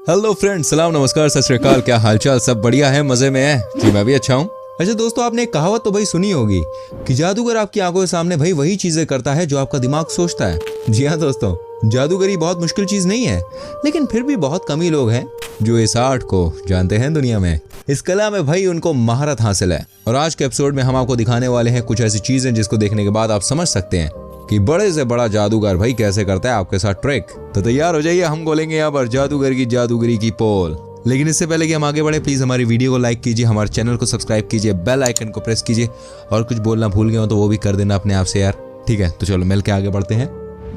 Hello friends, सलाम नमस्कार सत श्री अकाल। क्या हालचाल? सब बढ़िया है, मजे में है जी? मैं भी अच्छा हूँ। अच्छा दोस्तों, आपने एक कहावत तो भाई सुनी होगी कि जादूगर आपकी आंखों के सामने भाई वही चीजें करता है जो आपका दिमाग सोचता है। जी हाँ दोस्तों, जादूगरी बहुत मुश्किल चीज नहीं है, लेकिन फिर भी बहुत कम ही लोग हैं जो इस आर्ट को जानते हैं। दुनिया में इस कला में भाई उनको महारत हासिल है। और आज के एपिसोड में हम आपको दिखाने वाले हैं कुछ ऐसी चीजें जिसको देखने के बाद आप समझ सकते हैं कि बड़े से बड़ा जादूगर भाई कैसे करता है आपके साथ ट्रिक। तो तैयार हो जाइए, हम बोलेंगे यहाँ पर जादूगर की जादूगरी की पोल। लेकिन इससे पहले कि हम आगे बढ़े, प्लीज हमारी वीडियो को लाइक कीजिए, हमारे चैनल को सब्सक्राइब कीजिए, बेल आइकन को प्रेस कीजिए, और कुछ बोलना भूल गए हो तो वो भी कर देना अपने आप से यार, ठीक है? तो चलो मिल के आगे बढ़ते हैं।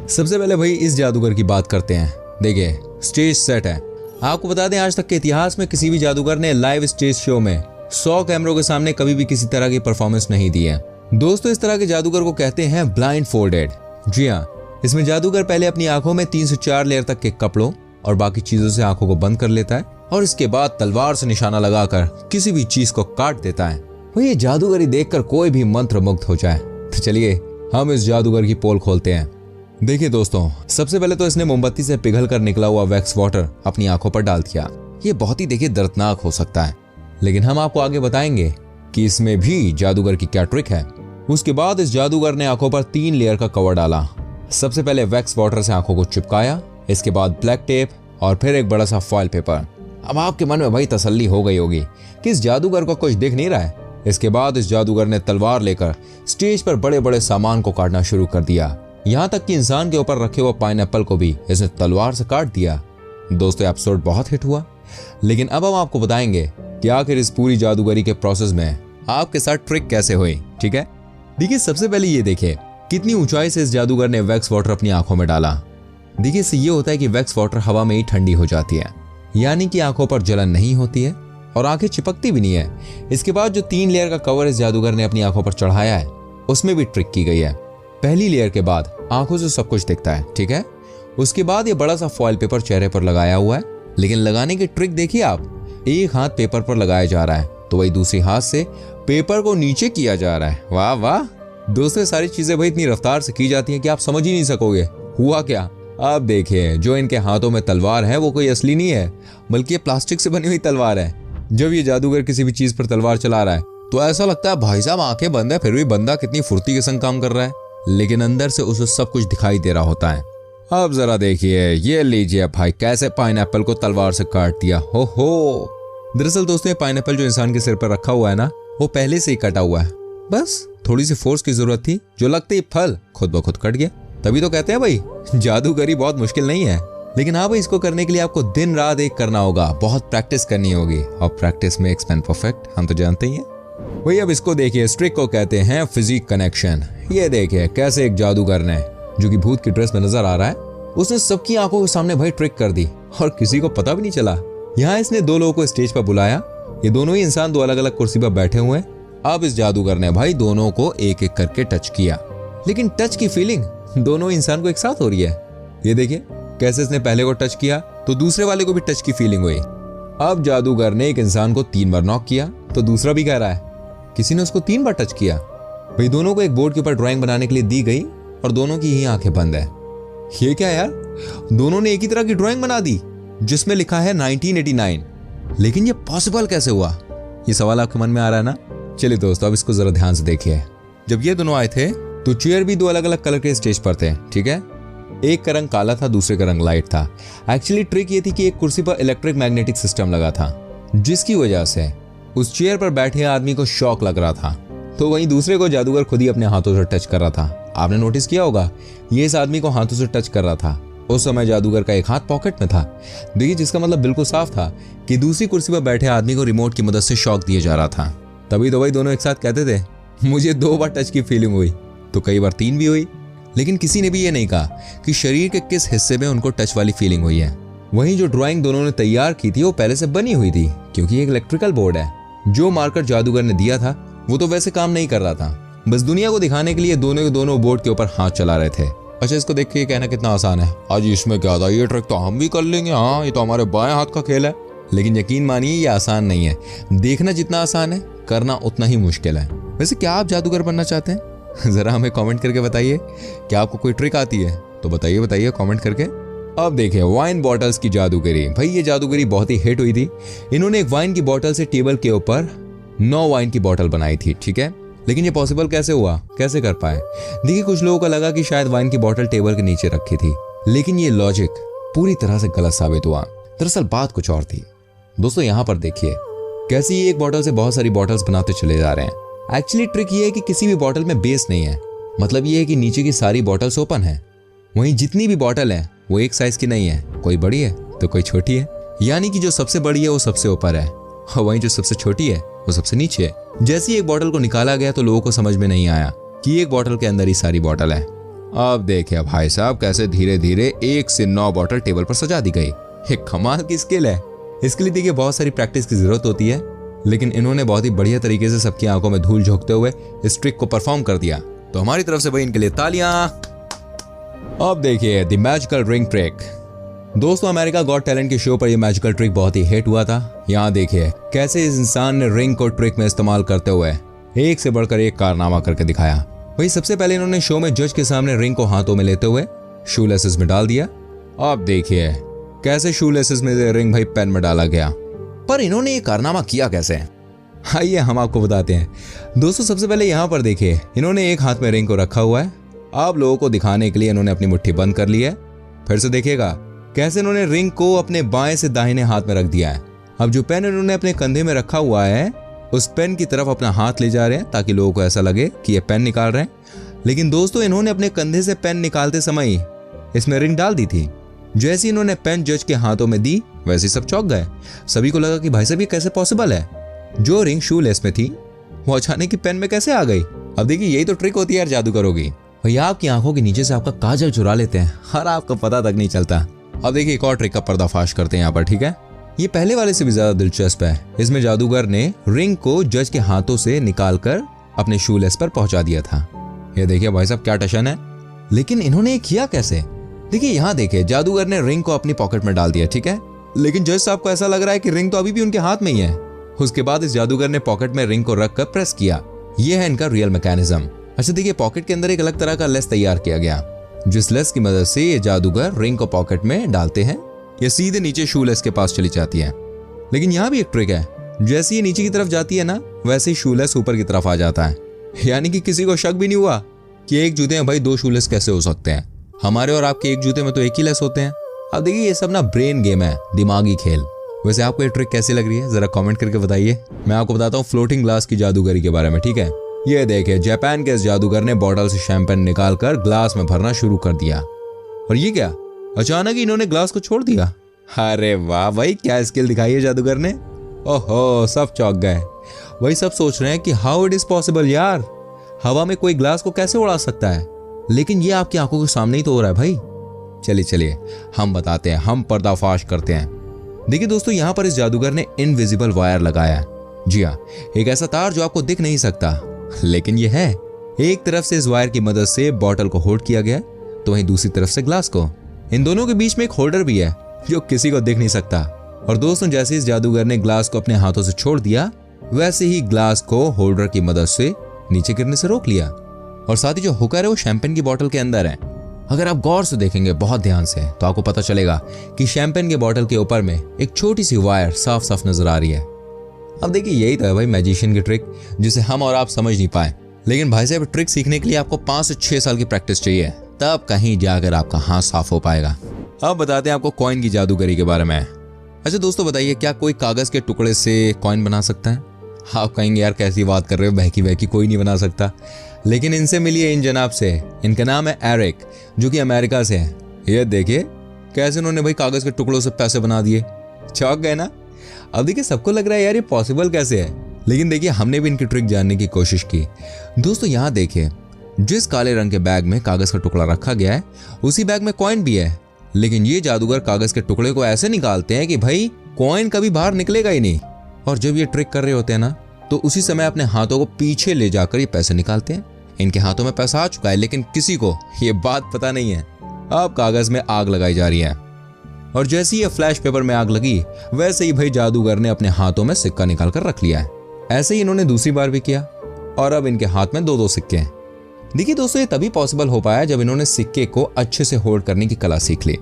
सबसे पहले भाई इस जादूगर की बात करते हैं। देखिए, स्टेज सेट है। आपको बता दें, आज तक के इतिहास में किसी भी जादूगर ने लाइव स्टेज शो में 100 कैमरों के सामने कभी भी किसी तरह की परफॉर्मेंस नहीं दी है। दोस्तों, इस तरह के जादूगर को कहते हैं ब्लाइंड फोल्डेड। जी हाँ, इसमें जादूगर पहले अपनी आंखों में 3 से 4 लेयर तक के कपड़ों और बाकी चीजों से आंखों को बंद कर लेता है और इसके बाद तलवार से निशाना लगाकर किसी भी चीज को काट देता है। वो ये जादूगरी देखकर कोई भी मंत्र मुग्ध हो जाए। तो चलिए हम इस जादूगर की पोल खोलते हैं। देखिए दोस्तों, सबसे पहले तो इसने मोमबत्ती से पिघल कर निकला हुआ वैक्स वाटर अपनी आंखों पर डाल दिया। ये बहुत ही देखिए दर्दनाक हो सकता है, लेकिन हम आपको आगे बताएंगे कि इसमें भी जादूगर की क्या ट्रिक है। उसके बाद इस जादूगर ने आंखों पर 3 लेयर का कवर डाला। सबसे पहले वैक्स वाटर से आंखों को चिपकाया, इसके बाद ब्लैक टेप और फिर एक बड़ा सा फॉइल पेपर। अब आपके मन में भाई तसल्ली हो गई होगी कि इस जादूगर को कुछ दिख नहीं रहा है। इसके बाद इस जादूगर ने तलवार लेकर स्टेज पर बड़े बड़े सामान को काटना शुरू कर दिया। यहाँ तक कि इंसान के ऊपर रखे हुए पाइनएप्पल को भी इसने तलवार से काट दिया। दोस्तों, एपिसोड बहुत हिट हुआ, लेकिन अब हम आपको बताएंगे कि आखिर इस पूरी जादूगरी के प्रोसेस में आपके साथ ट्रिक कैसे हुई। ठीक है, देखिए सबसे पहले ये देखिए कितनी ऊंचाई से इस जादूगर ने वैक्स वाटर अपनी आंखों में डाला। देखिए, इससे ये होता है कि वैक्स वाटर हवा में ही ठंडी हो जाती है, यानी कि आंखों पर जलन नहीं होती है और आंखें चिपकती भी नहीं है। इसके बाद जो 3 लेयर का कवर इस जादूगर ने अपनी आंखों पर चढ़ाया है, उसमें भी ट्रिक की गई है। पहली लेयर के बाद आंखों से सब कुछ दिखता है, ठीक है? उसके बाद ये बड़ा सा फॉइल पेपर चेहरे पर लगाया हुआ है, लेकिन लगाने की ट्रिक देखिए आप। एक हाथ पेपर पर लगाया जा रहा है तो वही दूसरी हाथ से पेपर को नीचे किया जा रहा है। वाह वाह दोस्तों, सारी चीजें भाई इतनी रफ्तार से की जाती हैं कि आप समझ ही नहीं सकोगे हुआ क्या। आप देखिए, जो इनके हाथों में तलवार है वो कोई असली नहीं है, बल्कि ये प्लास्टिक से बनी हुई तलवार है। जब ये जादूगर किसी भी चीज पर तलवार चला रहा है तो ऐसा लगता है भाई साहब आंखें बंद है, फिर भी बंदा कितनी फुर्ती के संग काम कर रहा है, लेकिन अंदर से उसे सब कुछ दिखाई दे रहा होता है। अब जरा देखिए, ये लीजिए भाई, कैसे पाइनएप्पल को तलवार से काट दिया। हो दरअसल दोस्तों, ये पाइनएप्पल जो इंसान के सिर पर रखा हुआ है ना, वो पहले से ही कटा हुआ है। बस थोड़ी सी फोर्स की जरूरत थी, जो लगते ही फल खुद ब खुद कट गया। तभी तो कहते हैं भाई जादूगरी बहुत मुश्किल नहीं है, लेकिन हाँ भाई, इसको करने के लिए आपको दिन रात एक करना होगा, बहुत प्रैक्टिस करनी होगी, और प्रैक्टिस मेक्स मैन परफेक्ट, हम तो जानते ही हैं भाई। अब इसको देखिए, इस ट्रिक को कहते हैं फिजिक कनेक्शन। ये देखिए कैसे एक जादूगर ने, जो कि भूत की ड्रेस में नजर आ रहा है, उसने सबकी आंखों के सामने भाई ट्रिक कर दी और किसी को पता भी नहीं चला। यहाँ इसने 2 लोगों को स्टेज पर बुलाया। ये दोनों ही इंसान 2 अलग अलग कुर्सी पर बैठे हुए हैं। अब इस जादूगर ने भाई दोनों को एक एक करके टच किया, लेकिन टच की फीलिंग दोनों इंसान को एक साथ हो रही है। ये देखिए कैसे इसने पहले को टच किया तो दूसरे वाले को भी टच की फीलिंग हुई। अब जादूगर ने एक इंसान को 3 बार नॉक किया तो दूसरा भी कह रहा है किसी ने उसको 3 बार टच किया। भाई दोनों को एक बोर्ड के ऊपर ड्राइंग बनाने के लिए दी गई और दोनों की ही आंखें बंद है। ये क्या यार, दोनों ने एक ही तरह की ड्राइंग बना दी जिसमें लिखा है 1989, लेकिन ये पॉसिबल कैसे हुआ? ये सवाल आपके मन में आ रहा है ना? चलिए दोस्तों, अब इसको जरा ध्यान से देखिए। जब ये दोनों आए थे तो चेयर भी 2 अलग अलग कलर के स्टेज पर थे, ठीक है? एक का रंग काला था, दूसरे का रंग लाइट था। एक्चुअली ट्रिक ये थी कि एक कुर्सी पर इलेक्ट्रिक मैग्नेटिक सिस्टम लगा था, जिसकी वजह से उस चेयर पर बैठे आदमी को शॉक लग रहा था, तो वहीं दूसरे को जादूगर खुद ही अपने हाथों से टच कर रहा था। आपने नोटिस किया होगा, ये इस आदमी को हाथों से टच कर रहा था। उस समय जादूगर का एक हाथ पॉकेट में था। देखिए, जिसका मतलब बिल्कुल साफ था कि दूसरी कुर्सी पर बैठे आदमी को रिमोट की मदद से शॉक दिया जा रहा था। तभी तो भाई दोनों एक साथ कहते थे मुझे 2 बार टच की फीलिंग हुई, तो कई बार 3 भी हुई, लेकिन किसी ने भी ये नहीं कहा कि शरीर के किस हिस्से में उनको टच वाली फीलिंग हुई है। वहीं जो ड्राइंग दोनों ने तैयार की थी वो पहले से बनी हुई थी, क्योंकि एक इलेक्ट्रिकल बोर्ड है। जो मार्कर जादूगर ने दिया था वो तो वैसे काम नहीं कर रहा था, बस दुनिया को दिखाने के लिए दोनों के दोनों बोर्ड के ऊपर हाथ चला रहे थे। अच्छा, इसको देख के कहना कितना आसान है, आज इसमें क्या था, ये ट्रिक तो हम भी कर लेंगे, हाँ ये तो हमारे बाएं हाथ का खेल है। लेकिन यकीन मानिए ये आसान नहीं है। देखना जितना आसान है, करना उतना ही मुश्किल है। वैसे क्या आप जादूगर बनना चाहते हैं? जरा हमें कमेंट करके बताइए। क्या आपको कोई ट्रिक आती है? तो बताइए कमेंट करके। अब देखिए वाइन बॉटल्स की जादूगरी। भाई ये जादूगरी बहुत ही हिट हुई थी। इन्होंने एक वाइन की बॉटल से टेबल के ऊपर 9 वाइन की बॉटल बनाई थी, ठीक है। लेकिन ये पॉसिबल कैसे हुआ, कैसे कर पाए? देखिए कुछ लोगों को लगा कि शायद वाइन की बॉटल टेबल के नीचे रखी थी, लेकिन ये लॉजिक पूरी तरह से गलत साबित हुआ। दरअसल बात कुछ और थी। दोस्तों यहाँ पर देखिए कैसे ये एक बॉटल से बहुत सारी बॉटल्स बनाते चले जा रहे हैं। एक्चुअली ट्रिक ये है कि किसी भी बॉटल में बेस नहीं है। मतलब ये है कि नीचे की सारी बॉटल्स ओपन है, वहीं जितनी भी बॉटल है वो एक साइज की नहीं है, कोई बड़ी है तो कोई छोटी है। यानी कि जो सबसे बड़ी है वो सबसे ऊपर है और वहीं जो सबसे छोटी है वो सबसे नीचे है। जैसे ही एक बॉटल को निकाला गया तो लोगों को समझ में नहीं आया कि एक बॉटल के अंदर ही सारी बॉटल है। अब देखिए भाई साहब कैसे धीरे धीरे 1 से 9 बॉटल टेबल पर सजा दी गई। एक कमाल की स्किल है। इसके लिए देखिए बहुत सारी प्रैक्टिस की जरूरत होती है, लेकिन इन्होंने बहुत ही बढ़िया तरीके से सबकी आंखों में धूल झोंकते हुए इस ट्रिक को परफॉर्म कर दिया। तो हमारी तरफ से भाई इनके लिए तालियां। अब देखिए द मैजिकल रिंग ट्रिक। दोस्तों अमेरिका गॉट टैलेंट के शो पर यह मैजिकल ट्रिक बहुत ही हिट हुआ था। यहाँ देखिए कैसे इस इंसान ने रिंग को ट्रिक में इस्तेमाल करते हुए एक से बढ़कर एक कारनामा करके दिखाया। वही सबसे पहले इन्होंने शो में जज के सामने रिंग को हाथों में लेते हुए शू लेसेस में डाल दिया। अब देखिए कैसे शू लेसेस में रिंग भाई पेन में डाला गया। पर इन्होंने ये कारनामा किया कैसे? आइए हम आपको बताते हैं। दोस्तों सबसे पहले यहाँ पर देखिए इन्होंने एक हाथ में रिंग को रखा हुआ है। आप लोगों को दिखाने के लिए इन्होंने अपनी मुट्ठी बंद कर ली है। फिर से देखिएगा कैसे इन्होंने रिंग को अपने बाएं से दाहिने हाथ में रख दिया है। अब जो पेन इन्होंने अपने कंधे में रखा हुआ है उस पेन की तरफ अपना हाथ ले जा रहे हैं ताकि लोगों को ऐसा लगे कि ये पेन निकाल रहे हैं। लेकिन दोस्तों इन्होंने अपने कंधे से पेन निकालते समय इसमें रिंग डाल दी थी। जैसे इन्होंने पेन जज के हाथों में दी वैसे सब चौंक गए। सभी को लगा कि भाई साहब ये कैसे पॉसिबल है, जो रिंग शूलेस में थी वो अचानक की पेन में कैसे आ गई। अब देखिए यही तो ट्रिक होती है यार जादूगरों की। भैया आपकी आंखों के नीचे से आपका काजल चुरा लेते हैं और आपको पता तक नहीं चलता। अब देखिए एक और ट्रिक का पर्दाफाश करते हैं यहाँ पर, ठीक है। ये पहले वाले से भी ज्यादा दिलचस्प है। इसमें जादूगर ने रिंग को जज के हाथों से निकालकर अपने शूलेस पर पहुंचा दिया था। ये देखिए भाई साहब क्या टशन है। लेकिन इन्होंने ये किया कैसे? देखिए यहाँ देखिए जादूगर ने रिंग को अपनी पॉकेट में डाल दिया, ठीक है। लेकिन जज साहब को ऐसा लग रहा है कि रिंग तो अभी भी उनके हाथ में ही है। उसके बाद इस जादूगर ने पॉकेट में रिंग को रखकर प्रेस किया। यह है इनका रियल मैकेनिज्म। अच्छा देखिए पॉकेट के अंदर एक अलग तरह का लेस तैयार किया गया, जिस लेस की मदद से ये जादूगर रिंग को पॉकेट में डालते हैं, ये सीधे नीचे शू लेस के पास चली जाती है। लेकिन यहाँ भी एक ट्रिक है, जैसे ये नीचे की तरफ जाती है ना वैसे ही शू लेस ऊपर की तरफ आ जाता है। यानी कि किसी को शक भी नहीं हुआ कि एक जूते में भाई 2 शू लेस कैसे हो सकते हैं। हमारे और आपके एक जूते में तो एक ही लेस होते हैं। अब देखिए ये सब ना ब्रेन गेम है, दिमागी खेल। वैसे आपको ये ट्रिक कैसी लग रही है जरा कमेंट करके बताइए। मैं आपको बताता हूँ फ्लोटिंग ग्लास की जादूगरी के बारे में, ठीक है। ये देखिए जापान के इस जादूगर ने बॉटल से शैंपेन निकालकर ग्लास में भरना शुरू कर दिया। और ये क्या, अचानक ही इन्होंने ग्लास को छोड़ दिया। अरे वाह भाई क्या स्किल दिखाई है जादूगर ने। ओहो सब चौंक गए। वही सब सोच रहे हैं कि हाउ इट इज पॉसिबल यार, हवा में कोई ग्लास को कैसे उड़ा सकता है। लेकिन ये आपकी आंखों के सामने ही तो हो रहा है भाई। चलिए चलिए हम बताते हैं, हम पर्दाफाश करते हैं। देखिए दोस्तों यहाँ पर इस जादूगर ने इनविजिबल वायर लगाया। जी हाँ, एक ऐसा तार जो आपको दिख नहीं सकता, लेकिन ये है। एक तरफ से इस वायर की मदद से बॉटल को होल्ड किया गया, तो वहीं दूसरी तरफ से ग्लास को। इन दोनों के बीच में एक होल्डर भी है जो किसी को दिख नहीं सकता। और दोस्तों जैसे इस जादूगर ने ग्लास को अपने हाथों से छोड़ दिया, वैसे ही ग्लास को होल्डर की मदद से नीचे गिरने से रोक लिया। और साथ ही जो हुकर है वो शैंपेन की बोतल के अंदर है। अगर आप गौर से देखेंगे बहुत ध्यान से तो आपको पता चलेगा कि शैंपेन के बोतल के ऊपर में एक छोटी सी वायर साफ साफ नजर आ रही है। अब देखिए यही तो है भाई मैजिशियन की ट्रिक, जिसे हम और आप समझ नहीं पाए। लेकिन भाई साहब ट्रिक सीखने के लिए आपको 5 से 6 साल की प्रैक्टिस चाहिए, तब कहीं जाकर आपका हाथ साफ हो पाएगा। अब बताते हैं आपको कॉइन की जादूगरी के बारे में। अच्छा दोस्तों बताइए, क्या कोई कागज के टुकड़े से कॉइन बना सकता है? आप कहेंगे यार कैसी बात कर रहे हो, बहकी बहकी कोई नहीं बना सकता। लेकिन इनसे मिलिए इन जनाब से। इनका नाम है एरिक, जो कि अमेरिका से है। ये देखिए कैसे उन्होंने भाई कागज के टुकड़ों से पैसे बना दिए। चौंक गए ना। अब देखिए सबको लग रहा है यार ये पॉसिबल कैसे है, लेकिन देखिए हमने भी इनकी ट्रिक जानने की कोशिश की। दोस्तों यहाँ देखिए, जिस काले रंग के बैग में कागज का टुकड़ा रखा गया है उसी बैग में कॉइन भी है। लेकिन ये जादूगर कागज के टुकड़े को ऐसे निकालते हैं कि भाई कॉइन कभी बाहर निकलेगा ही नहीं। और जब ये ट्रिक कर रहे होते हैं ना, तो उसी समय अपने हाथों को पीछे ले जाकर ये पैसे निकालते हैं। इनके हाथों में पैसा आ चुका है, लेकिन किसी को ये बात पता नहीं है। अब कागज में आग लगाई जा रही है, और जैसे ही ये फ्लैश पेपर में आग लगी, वैसे ही भाई जादूगर ने अपने हाथों में सिक्का निकाल कर रख लिया है। ऐसे ही इन्होंने दूसरी बार भी किया, और अब इनके हाथ में 2-2 सिक्के हैं। देखिए दोस्तों ये तभी पॉसिबल हो पाया जब इन्होंने सिक्के को अच्छे से होल्ड करने की कला सीख ली।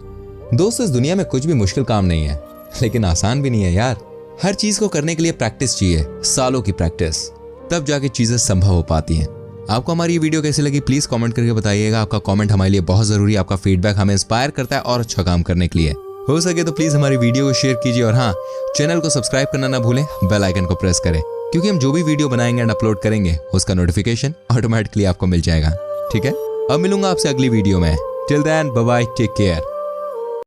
दोस्तों इस दुनिया में कुछ भी मुश्किल काम नहीं है, लेकिन आसान भी नहीं है यार। हर चीज को करने के लिए प्रैक्टिस चाहिए, सालों की प्रैक्टिस, तब जाके चीजें संभव हो पाती हैं। आपको हमारी ये वीडियो कैसी लगी प्लीज कमेंट करके बताइएगा। आपका कमेंट हमारे लिए बहुत जरूरी है। आपका फीडबैक हमें इंस्पायर करता है और अच्छा काम करने के लिए। हो सके तो प्लीज हमारी वीडियो को शेयर कीजिए और हाँ, चैनल को सब्सक्राइब करना ना भूलें, बेल आइकन को प्रेस करें, क्योंकि हम जो भी वीडियो बनाएंगे एंड अपलोड करेंगे उसका नोटिफिकेशन ऑटोमेटिकली आपको मिल जाएगा। ठीक है, अब मिलूंगा आपसे अगली वीडियो में। Till then bye bye, take care.